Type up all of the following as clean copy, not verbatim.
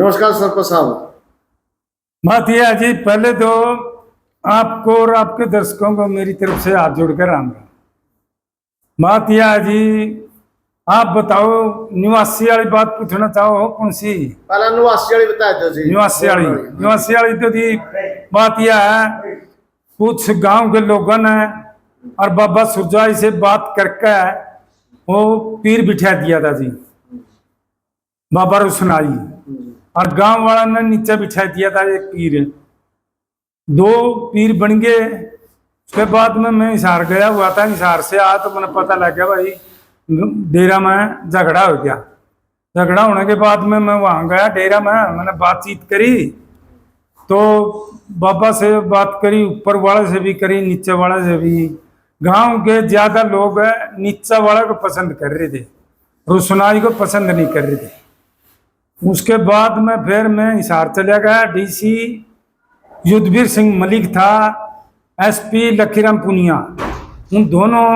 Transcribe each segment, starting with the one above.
नमस्कार सरपंच साहब। बात यह है जी, पहले तो आपको और आपके दर्शकों को मेरी तरफ से हाथ जोड़कर राम राम। बात यह है जी, आप बताओ निवासी वाली बात पूछना चाहो कौन सी? पहला निवासी वाली बता दो जी। निवासी वाली तो जी बात यह है, कुछ गांव के लोगों ने और बाबा सुरजाई से बात करके वो पीर बिठा दिया था जी, बाबा रुसनाई, और गांव वाला ने नीचे बिठा दिया था एक पीर। दो पीर बन गए। उसके बाद में मैं हिसार गया हुआ था, हिसार से आया तो मैंने पता लग गया भाई डेरा में झगड़ा हो गया। झगड़ा होने के बाद में मैं वहां गया डेरा में, मैंने बातचीत करी तो बाबा से बात करी, ऊपर वाले से भी करी, नीचे वाले से भी। गांव के ज्यादा लोग नीचे वाले को पसंद कर रहे थे, रुसनाई को पसंद नहीं कर रहे थे। उसके बाद में फिर मैं हिसार चला गया। डीसी युद्धवीर सिंह मलिक था, एसपी लखीराम पुनिया, उन दोनों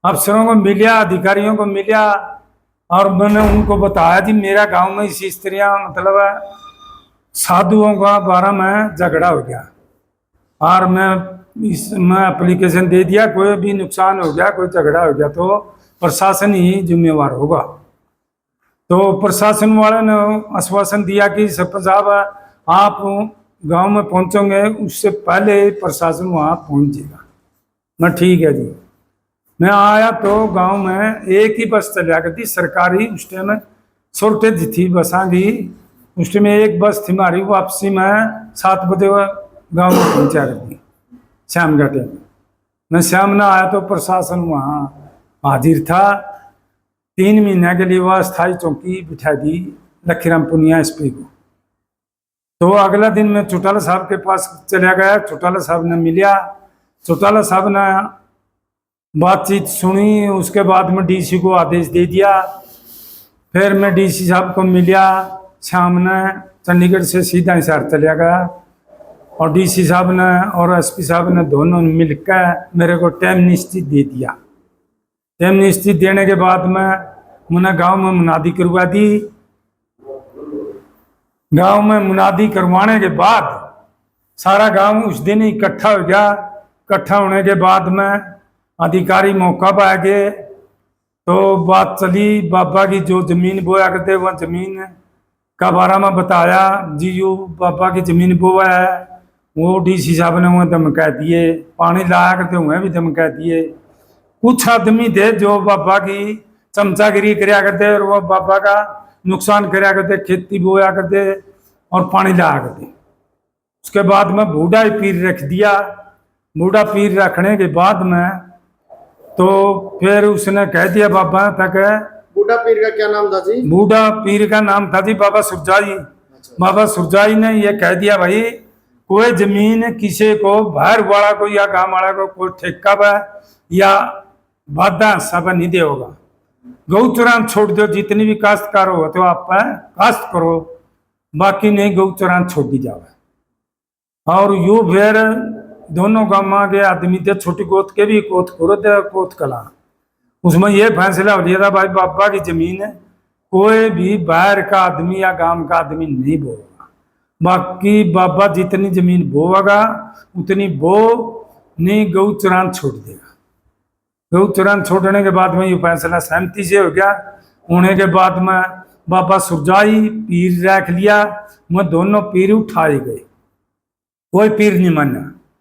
अफसरों को मिलिया, अधिकारियों को मिलिया, और मैंने उनको बताया जी मेरा गांव में इस तरह मतलब साधुओं का बारे में झगड़ा हो गया, और मैं एप्लीकेशन दे दिया, कोई भी नुकसान हो गया, कोई झगड़ा हो गया तो प्रशासन ही जिम्मेवार होगा। तो प्रशासन वाले ने आश्वासन दिया कि सरपंच साहब आप गांव में पहुंचोगे उससे पहले प्रशासन वहां पहुंच जाएगा। मैं ठीक है जी। मैं आया तो गांव में एक ही बस चलिया करती सरकारी, उस टाइम शॉर्टेज थी बसा की। उस टाइम एक बस थी हमारी, वापसी में 7 बजे गाँव में पहुंचा करती शाम का टाइम। मैं शाम में आया तो प्रशासन वहाँ हाजिर था। 3 महीने के लिए वह स्थायी चौकी बिठा दी लखीराम पुनिया एसपी को। तो अगला दिन मैं चौटाला साहब के पास चला गया, चौटाला साहब ने मिलिया, चौटाला साहब ने बातचीत सुनी, उसके बाद में डीसी को आदेश दे दिया। फिर मैं डीसी साहब को मिलिया, शाम ने चंडीगढ़ से सीधा हिसार चला गया, और डीसी साहब ने और एसपी साहब ने दोनों मिलकर मेरे को टाइम निश्चित दे दिया। टाइम निश्चित देने के बाद में मैंने गांव में मुनादी करवा दी। गांव में मुनादी करवाने के बाद सारा गांव उस दिन ही इकट्ठा हो गया। इकट्ठा होने के बाद में अधिकारी मौका पर आ गए, तो बात चली बाबा की जो जमीन बोया करते वह जमीन का बारे में बताया जी, जो बाबा की जमीन बोया है वो डीसी साहब ने वह धमका दिए, पानी लाया करते हुए भी धमका दिए। कुछ आदमी थे जो बाबा की चमचागिरी कराया करते और वो बाबा का नुकसान कराया करते, खेती बोया करते और पानी लाया करते। उसके बाद में बूढ़ा पीर रख दिया। बूढ़ा पीर रखने के बाद में तो फिर उसने कह दिया बाबा तक। बूढ़ा पीर का क्या नाम था जी? बूढ़ा पीर का नाम था जी बाबा सुरजाई। बाबा सुरजाई ने ये कह दिया भाई कोई जमीन किसी को बाहर वाला को या गांव वाला को कोई ठेका या बाधा सब नहीं दे होगा। गौ चरान छोड़ दो, जितनी भी काश्तकार हो तो आप काश्त करो, बाकी नहीं गौ चरान छोड़ दी जावे। और यू फिर दोनों गांव के आदमी थे, छोटी कोत के भी, कोत खुरद कोत कला, उसमें यह फैसला हो लिया था भाई बाबा की जमीन कोई भी बाहर का आदमी या गांव का आदमी नहीं बोएगा, बाकी बाबा जितनी जमीन बोएगा उतनी बो नहीं गौ चरान छोड़ देगा। गौ चरान छोड़ने के बाद में ये फैसला सहमति से हो गया। होने के बाद में बाबा सुरजाई पीर रख लिया, मैं दोनों पीर उठाए गए, कोई पीर नहीं माना,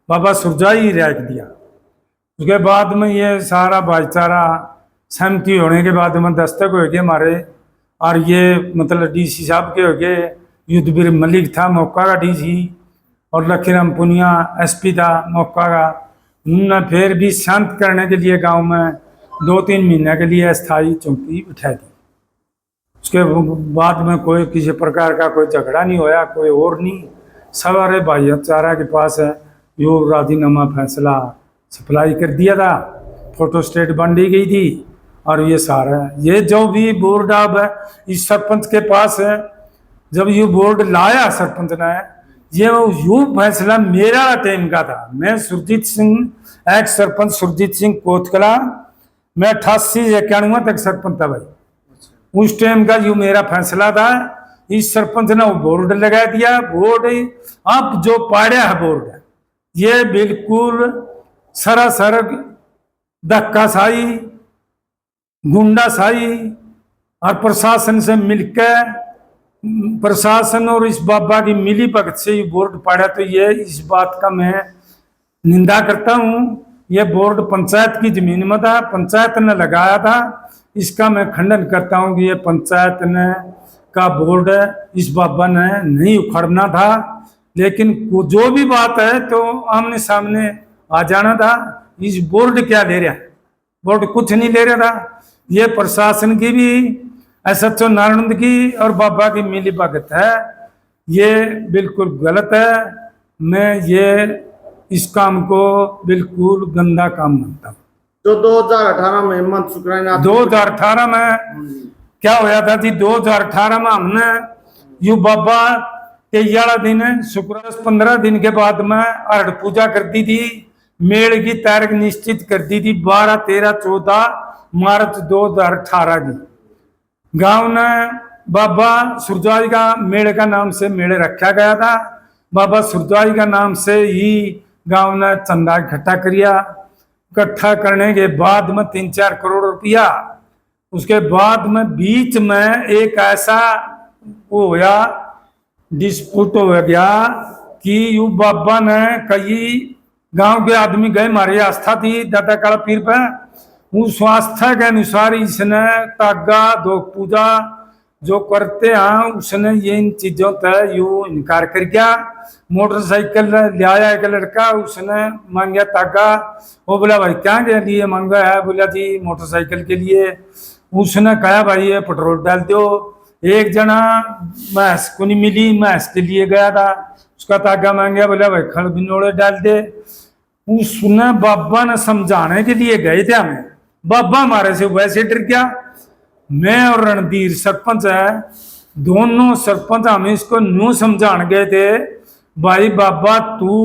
बाबा सुरजाई रख दिया। उसके बाद में ये सारा भाईचारा सहमति होने के बाद में दस्तक हो गए हमारे, और ये मतलब डीसी साहब के हो गए, युद्धवीर मलिक था मौका का डीसी, और लखीराम पुनिया एसपी था मौका का। उन्होंने फिर भी शांत करने के लिए गांव में 2-3 महीने के लिए अस्थायी चौकी बिठा दी। उसके बाद में कोई किसी प्रकार का कोई झगड़ा नहीं होया, कोई और नहीं, सारे भाईचारा के पास है। यो राजीनामा फैसला सप्लाई कर दिया था, फोटो स्टेट बन दी गई थी, और ये सारा ये जो भी बोर्ड अब है इस सरपंच के पास है। जब ये बोर्ड लाया सरपंच ने, ये यू फैसला मेरा टाइम का था। मैं सुरजीत सिंह, एक्स सरपंच सुरजीत सिंह कोतकला, मैं 88 से 91 तक सरपंच था भाई। उस टाइम का यू मेरा फैसला था इस सरपंच ने वो बोर्ड लगा दिया। बोर्ड अब जो पाड़ा है बोर्ड, ये बिल्कुल सरासर धक्काशाही, गुंडाशाही और प्रशासन से मिलकर, प्रशासन और इस बाबा की मिली भगत से ये बोर्ड पाड़ा। तो ये इस बात का मैं निंदा करता हूँ। ये बोर्ड पंचायत की जमीन में था, पंचायत ने लगाया था, इसका मैं खंडन करता हूँ कि ये पंचायत ने का बोर्ड इस बाबा ने नहीं उखड़ना था। लेकिन जो भी बात है तो आमने सामने आ जाना था। इस बोर्ड क्या ले रहा, बोर्ड कुछ नहीं ले रहा था। ये प्रशासन की भी, SHO नारायण की और बाबा की मिली भगत है। ये बिल्कुल गलत है। मैं ये इस काम को बिल्कुल गंदा काम मानता हूँ। जो 2018 में हेमंत शुक्रानी 2018 में क्या होया था जी? 2018 में हमने यू बाबा तेयाला दिन शुक्र 15 दिन के बाद में अर्घ पूजा कर दी थी। मेल की तारीख निश्चित कर दी थी 12, 13, 14 मार्च 2018 की। गांव ने बाबा सुरजाई का मेले का नाम से मेले रखा गया था। बाबा सुरजाई का नाम से ही गांव ने चंदा इकट्ठा किया। इकट्ठा करने के बाद में 3-4 करोड़ रुपया, उसके बाद में बीच में एक ऐसा वो होया, डिस्प्यूट हो गया कि यू बाबा ने कई गांव के आदमी गए, मारी आस्था थी दादा काला पीर पे, उस आस्था के अनुसार इसने तागा दो पूजा जो करते हैं उसने ये इन चीजों तय यू इनकार कर गया। मोटरसाइकिल ले आया एक लड़का, उसने मांगा तागा, वो बोला भाई क्या के लिए मांगा है? बोला जी मोटरसाइकिल के लिए। उसने कहा भाई ये पेट्रोल डाल दो। एक जना भैंस को नहीं मिली, भैंस के लिए गया था, उसका तागा मांगा, बोला भाई खड़ बिनोड़े डाल दे। उसने बाबा ने समझाने के लिए गए थे हमें, बाबा हमारे से वैसे डर गया। मैं और रणधीर सरपंच है, दोनों सरपंच हमें इसको न्यू समझाने गए थे, भाई बाबा तू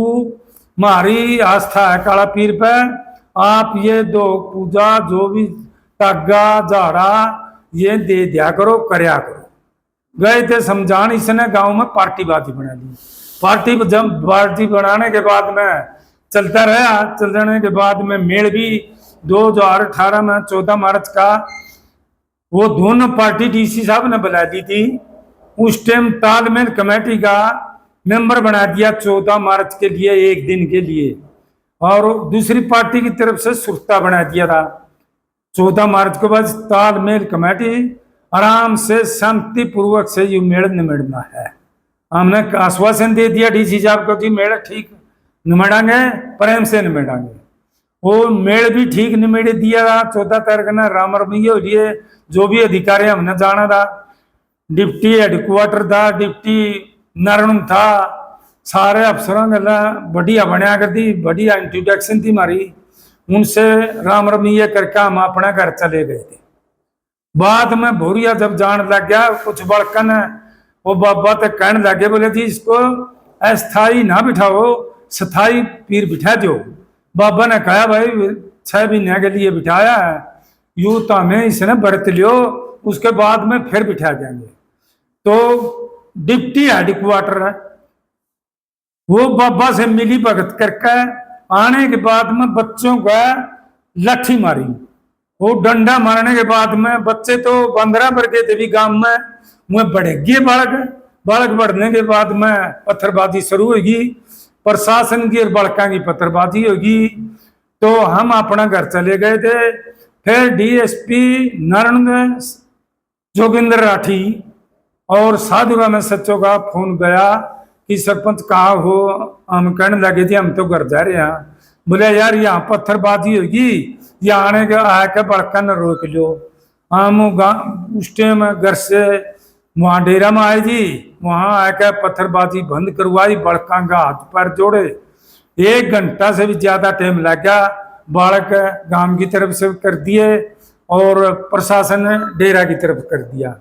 हमारी आस्था है काला पीर पे, आप ये दो पूजा जो भी तागा झाड़ा ये दे दिया करो, करया करो। गए थे समझान, इसने गांव में पार्टीबाजी बना दी। पार्टी बनाने के बाद में चलता रहा, चल जाने के बाद में मेल भी 2018 में 14 मार्च का वो दोनों पार्टी DC साहब ने बुला दी थी। उस टाइम तालमेल कमेटी का मेंबर बना दिया 14 मार्च के लिए, एक दिन के लिए, और दूसरी पार्टी की तरफ से सुरता बना दिया था। 14 मार्च के बाद तालमेल कमेटी आराम से शांति पूर्वक से ये मेल निमेड़ना है। हमने आश्वासन दे दिया DC साहब को कि मेल ठीक निमेड़ांगे, प्रेम से निमेड़ांगे। वो मेल भी ठीक निमेड़ दिया। 14 तारीख ना राम रमैया हो लिए, जो भी अधिकारी हमने जाना था, डिप्टी हेडक्वार्टर था, डिप्टी नारायण था, सारे अफसरों ने बढ़िया बना कर दी, बढ़िया इंट्रोडक्शन थी हमारी। उनसे राम रमैया करके हम अपना घर चले गए थे। बाद में भोरिया जब जान लग गया, कुछ बड़कन वो बाबा तक कहने लगे, बोले जी इसको अस्थाई ना बिठाओ, स्थाई पीर बिठा दो। बाबा ने कहा भाई 6 महीने के लिए बिठाया है, यूं तो हमें इसने बरत लियो, उसके बाद में फिर बिठा देंगे। तो डिप्टी हेडक्वार्टर है, वो बाबा से मिली भगत करके आने के बाद में बच्चों का लाठी मारी। वो डंडा मारने के बाद में बच्चे तो 15 बढ़ गए थे भी गांव में, मुँह बढ़ेगी बालक बढ़ने के बाद में पत्थरबाजी शुरू होगी, प्रशासन की और बड़का की पत्थरबाजी होगी। तो हम अपना घर चले गए थे। फिर DSP नारायण जोगिंदर राठी और साधुरा में सच्चों का फोन गया कि सरपंच कहाँ हो? हम कहने लगे थे हम तो घर जा रहे हैं। बोले यार यहाँ पत्थरबाजी होगी, यहाँ आने के आके बड़का न रोक लो। हम उस टाइम घर से वहाँ डेरा में आए जी, वहाँ आके पत्थरबाजी बंद करवाई, बड़का का हाथ पैर जोड़े। 1 घंटा से भी ज्यादा टाइम लग गया। बालक गांव की तरफ से कर दिए और प्रशासन ने डेरा की तरफ कर दिया।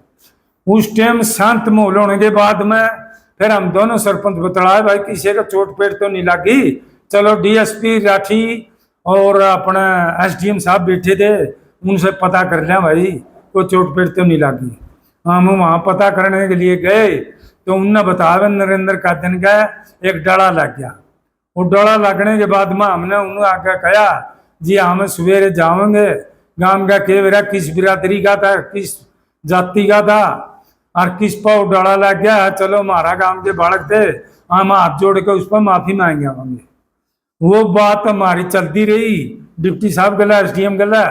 उस टाइम शांत माहौल होने के बाद में फिर हम दोनों सरपंच बतलाए, भाई किसी का चोट पेट तो नहीं लगी, चलो DSP राठी और अपना SDM साहब बैठे थे, उनसे पता कर लिया भाई कोई चोट पेट तो नहीं लगी। हम वहां पता करने के लिए गए तो उनने बताया नरेंद्र का दिन का एक डड़ा लग गया। वो डड़ा लगने के बाद में हमने उन्हें आके कहा जी हम सवेरे जाओगे गांव का के बेरा किस बिरादरी का था, किस जाति का था और किस पर डड़ा लग गया, चलो हमारा गांव के बालक थे, हम हाथ जोड़ के उस पर माफी मांगे होंगे। वो बात हमारी चलती रही। डिप्टी साहब गला, एसडीएम गला,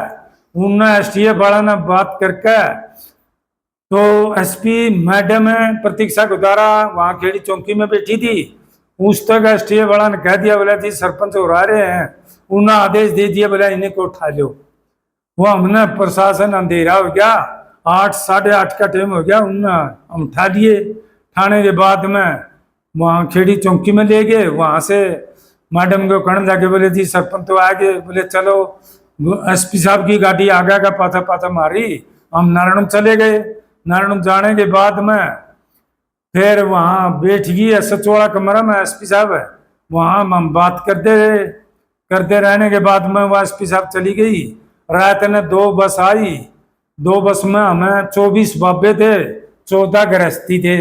उनने एसटीएफ वाला ने बात करके तो एसपी मैडम है प्रतीक्षा गुदारा वहां खेड़ी चौकी में बैठी थी, उस तक एसटीएफ वाला ने कह दिया बोला जी सरपंच हो रहे हैं, उन्होंने आदेश दे दिया बोला इन्हें को उठा लो। वो हमने प्रशासन अंधेरा हो गया, 8 साढ़े 8 का टाइम हो गया, उन्होंने हम उठा लिए। ठाने के बाद में वहाँ खेड़ी चौकी में ले गए, वहां से मैडम को कहने लगे बोले जी सरपंच तो आ गए, बोले चलो। एसपी साहब की गाड़ी आगे का पाथा पाथा मारी, हम नारायण चले गए। नारायण जाने के बाद में फिर वहाँ बैठ गई एसएचओ वाला कमरा में एसपी साहब है, वहाँ हम बात करते रहे। करते रहने के बाद में वह एसपी साहब चली गई। रात ने 2 बस आई, 2 बस में हमें 24 बाबे थे, 14 गृहस्थी थे,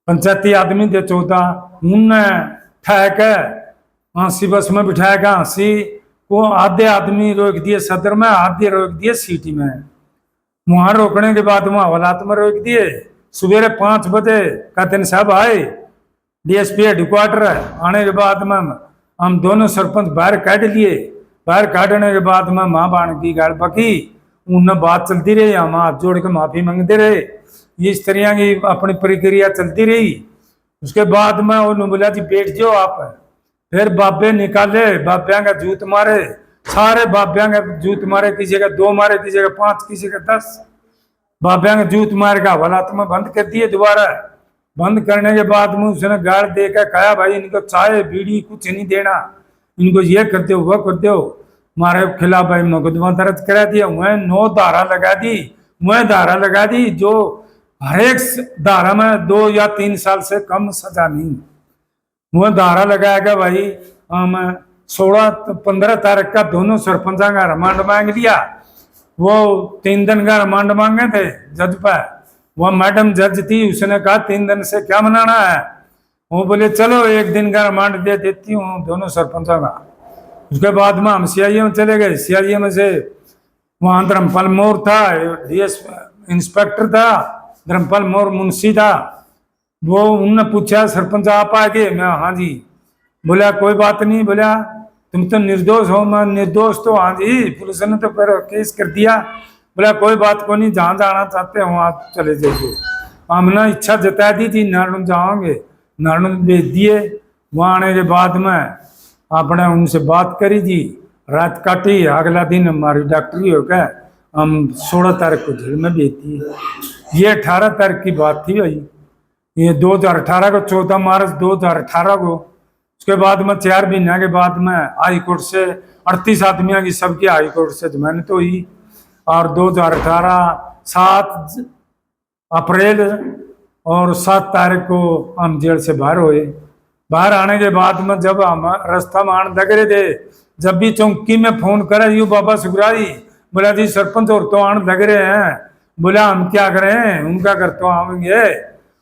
पंचायती आदमी थे 14। उनने ठहक हाँसी बस में बिठाया गया, हाँसी को आधे आदमी रोक दिए सदर में, आधे रोक दिए सिटी में। वहां रोकने के बाद वहां हवालात में रोक दिए। सवेरे 5 बजे का दिन साहब आए, डीएसपी हेडक्वार्टर आने के बाद में हम दोनों सरपंच बाहर काट लिए। बाहर काटने के बाद में माँ बाण की गाल पकी, उनने बात चलती रही, हम हाथ जोड़ के माफी मांगते रहे। इस तरह की अपनी प्रक्रिया चलती रही। उसके बाद में उन्होंने बोला जी बैठ जाओ आप। फिर बाबे निकाले, बाब्या का जूत मारे, सारे बाब्या का जूत मारे, किसी का 2 मारे, किसी का 5, किसी का 10। बाब्या का जूत मार का हवालात में बंद कर दिए। दोबारा बंद करने के बाद में उसने गाड़ देकर कहा भाई इनको चाय बीड़ी कुछ नहीं देना, इनको ये करते हो वह करते हो। हमारे खिलाफ भाई मुकदमा दर्ज करा दिया। वह 9 धारा लगा दी, वह धारा लगा दी जो हर एक धारा में 2 या 3 साल से कम सजा नहीं। वह धारा लगाएगा भाई हम 16-15 तारीख का दोनों सरपंचा का रिमांड मांग लिया। वो 3 दिन का रिमांड मांगे थे जज पर। वह मैडम जज थी, उसने कहा 3 दिन से क्या मनाना है। वो बोले चलो 1 दिन का रिमांड दे देती हूँ दोनों सरपंचों का। उसके बाद में हम सीआईए में चले गए। सीआईए में से वहाँ धर्मपाल मोर था, डीएस इंस्पेक्टर था, धर्मपाल मोर मुंशी था। वो उनने पूछा सरपंच आप आ गए? मैं हाँ जी। बोला कोई बात नहीं, बोला तुम तो निर्दोष हो। मैं निर्दोष तो हाँ जी, पुलिस ने तो फिर केस कर दिया। बोला कोई बात को नहीं, जहाँ जाना चाहते हो वहाँ चले जाइए। हमने इच्छा जता दी थी नारायण जाओगे, नारायण भेज दिए। वहाँ आने के बाद में आपने उनसे बात करी थी, रात काटी। अगला दिन हमारी डॉक्टरी होकर हम 16 तारीख को जेल में भेज दिए। ये 18 तारीख की बात थी भाई, ये 2018 को 14 मार्च 2018 को। उसके बाद में 4 महीने के बाद में हाई कोर्ट से 38 आदमियों की सबकी हाई कोर्ट से जमानत हुई। और 2018 7 अप्रैल और 7 तारीख को हम जेल से बाहर हुए। बाहर आने के बाद में जब हम रास्ता में आने लग रहे थे, जब भी चौकी में फोन करा यू बाबा सुगराई, बोला जी सरपंच और तो आने लग रहे हैं। बोला हम क्या करें, उनका कर तो आएंगे।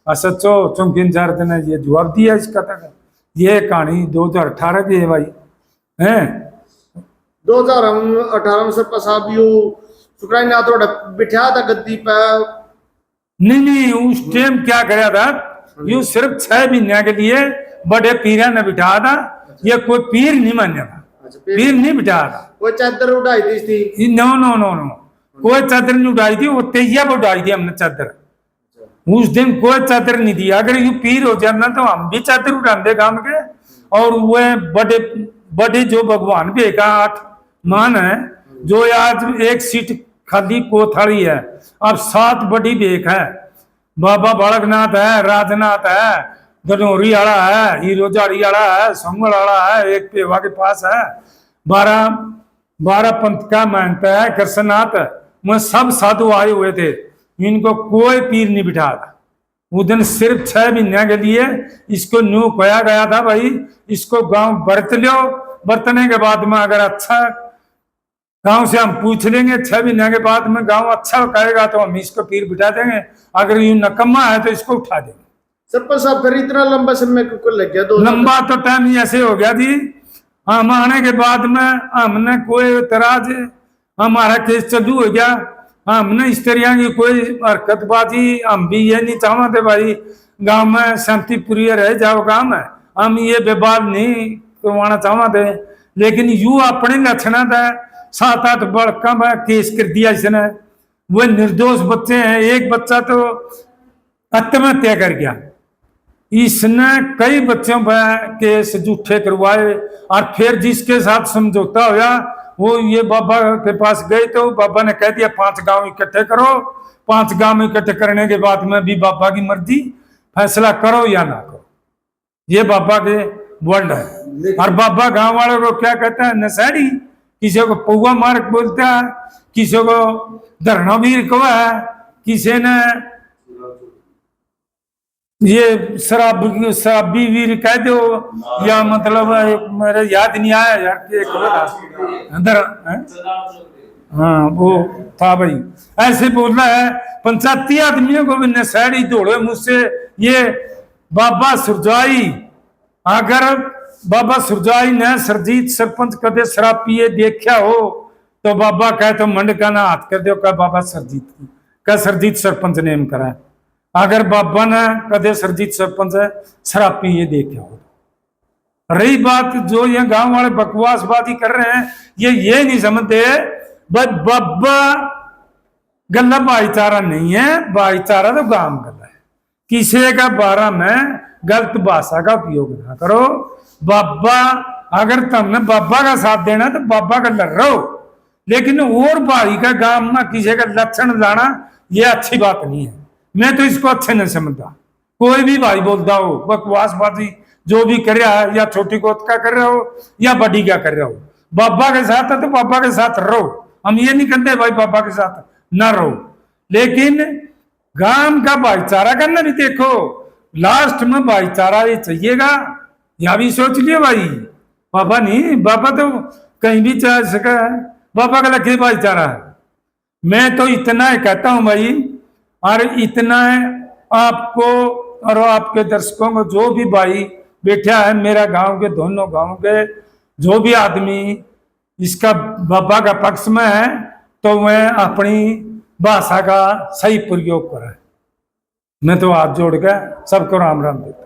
सचो चौकी इंचार्ज ने ये जवाब दिया इसका तक। ये कहानी 2018 की है भाई हैं। 2018 में सरपंच साहब यू सुकराई ना थोड़ा बिठा था गद्दी पर। नहीं उस टाइम क्या कराया था, यू सिर्फ 6 महीने के लिए बड़े पीरा ने बिठा था। ये कोई पीर नहीं मान्या था, पीर नहीं बिठा था। कोई चादर उठाई थी? नो नो नो नो, कोई चादर नहीं उठाई थी। वो तेजिया पर उठाई थी हमने चादर। उस दिन कोई चादर नहीं दी। अगर यू पीर हो जाना तो हम भी चादर उठाते काम के। और वह बड़े बड़े जो भगवान भी एक 8 मान है, जो आज एक सीट खाली कोथाड़ी है, अब 7 बड़ी बेक है। बाबा बालकनाथ है, राजनाथ है, धनौरी आड़ा है, हीरोजाड़ी आड़ा है, संगल आड़ा है, एक पेवा के पास है, 12 पंथ का महंत है, कृष्णनाथ। मैं सब साधु आए हुए थे, इनको कोई पीर नहीं बिठा था। उस दिन सिर्फ 6 महीने के लिए इसको न्यू खोया गया था भाई, इसको गांव बरत लो, बरतने के बाद में अगर अच्छा गांव से हम पूछ लेंगे 6 महीने के बाद में गांव अच्छा कहेगा तो हम इसको पीर बिठा देंगे, अगर ये नकम्मा है तो इसको उठा देंगे। सरपंच साहब फिर इतना लंबा समय क्यों लग गया? 2 लंबा तो टाइम ही ऐसे हो गया जी, हम आने के बाद में हमने कोई तराज हमारा केस चालू हो गया, हमने इस तरह की कोई हरकतबाजी हम भी ये नहीं चाहते भाई गांव में शांति पूरी रह जाओ गांव में, हम ये विवाद नहीं करवाना चाहते। लेकिन यू अपने लक्षण था 7-8 बड़का में केस कर दिया इसने, वो निर्दोष बच्चे हैं, एक बच्चा तो आत्महत्या कर गया, इसने कई बच्चों पर केस झूठे करवाए। और फिर जिसके साथ समझौता हुआ वो ये बाबा के पास गए तो बाबा ने कह दिया 5 गांव इकट्ठे करो, 5 गांव इकट्ठे करने के बाद में भी बाबा की मर्जी, फैसला करो या ना करो, ये बाबा के वर्ड है। और बाबा गांव वालों को क्या कहता है? नशेड़ी, किसी को पौवा मार्ग बोलता है, किसी को धरनावीर को है, किसी ने ये शराबी वीर कह दो, या मतलब मेरे याद नहीं आया यार कि अंदर हाँ वो था भाई, ऐसे बोलना है। पंचायती आदमियों को भी नशेड़ी दौड़े मुझसे। ये बाबा सुरजाई, अगर बाबा सुरजाई ने सरजीत सरपंच कदे शराब पिए देखा हो तो बाबा कहे तो मंड का ना हाथ कर दो, कह बाबा सरजीत की, कह सरजीत सरपंच ने एम करा। अगर बाबा ने कदे सरजीत सरपंच शराब पिए देखा हो। रही बात जो ये गांव वाले बकवासबाजी कर रहे हैं, ये नहीं समझते बाबा गला भाईचारा नहीं है, भाईचारा तो गांव गला है। किसी का बारे में गलत भाषा का उपयोग ना करो। बाबा अगर तुमने बाबा का साथ देना तो बाबा का लड़ रहो, लेकिन और भाई का गांव में किसी का लक्षण लाना ये अच्छी बात नहीं है। मैं तो इसको अच्छे नहीं समझता। कोई भी भाई बोलता हो बकवासबाजी जो भी कर रहा है, या छोटी गोत का कर रहे हो या बड़ी का कर रहे हो, बाबा के साथ है तो बाबा के साथ रहो। हम ये नहीं कहते भाई बाबा के साथ ना रहो, लेकिन गांव का भाईचारा करना भी देखो। लास्ट में भाईचारा ये चाहिएगा, या भी सोच लियो भाई। बाबा नहीं, बाबा तो कहीं भी जा सका है, बाबा का लक्ष्य भाईचारा है। मैं तो इतना ही कहता हूं भाई, और इतना है आपको और आपके दर्शकों को, जो भी भाई बैठा है मेरा गांव के दोनों गांव के जो भी आदमी इसका बाबा का पक्ष में है, तो वह अपनी भाषा का सही प्रयोग करे। मैं तो हाथ जोड़ के सबको राम राम देता।